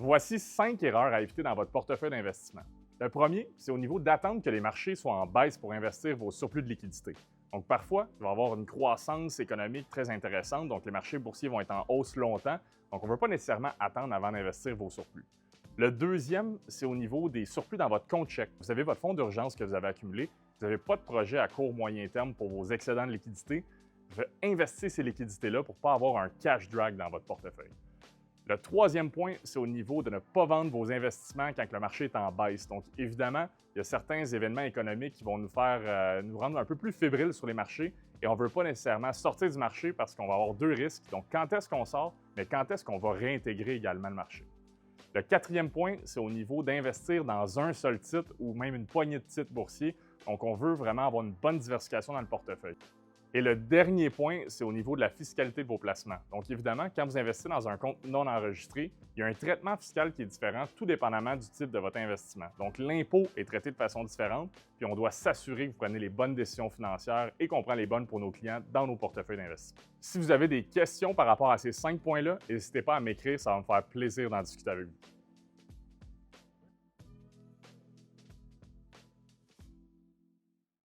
Voici 5 erreurs à éviter dans votre portefeuille d'investissement. Le premier, c'est au niveau d'attendre que les marchés soient en baisse pour investir vos surplus de liquidité. Donc parfois, il va y avoir une croissance économique très intéressante, donc les marchés boursiers vont être en hausse longtemps, donc on ne veut pas nécessairement attendre avant d'investir vos surplus. Le deuxième, c'est au niveau des surplus dans votre compte chèque. Vous avez votre fonds d'urgence que vous avez accumulé, vous n'avez pas de projet à court moyen terme pour vos excédents de liquidité, vous investissez ces liquidités-là pour ne pas avoir un cash drag dans votre portefeuille. Le troisième point, c'est au niveau de ne pas vendre vos investissements quand le marché est en baisse. Donc, évidemment, il y a certains événements économiques qui vont nous rendre un peu plus fébriles sur les marchés et on ne veut pas nécessairement sortir du marché parce qu'on va avoir deux risques. Donc, quand est-ce qu'on sort, mais quand est-ce qu'on va réintégrer également le marché? Le quatrième point, c'est au niveau d'investir dans un seul titre ou même une poignée de titres boursiers. Donc, on veut vraiment avoir une bonne diversification dans le portefeuille. Et le dernier point, c'est au niveau de la fiscalité de vos placements. Donc, évidemment, quand vous investissez dans un compte non enregistré, il y a un traitement fiscal qui est différent, tout dépendamment du type de votre investissement. Donc, l'impôt est traité de façon différente, puis on doit s'assurer que vous prenez les bonnes décisions financières et qu'on prend les bonnes pour nos clients dans nos portefeuilles d'investissement. Si vous avez des questions par rapport à ces 5 points-là, n'hésitez pas à m'écrire, ça va me faire plaisir d'en discuter avec vous.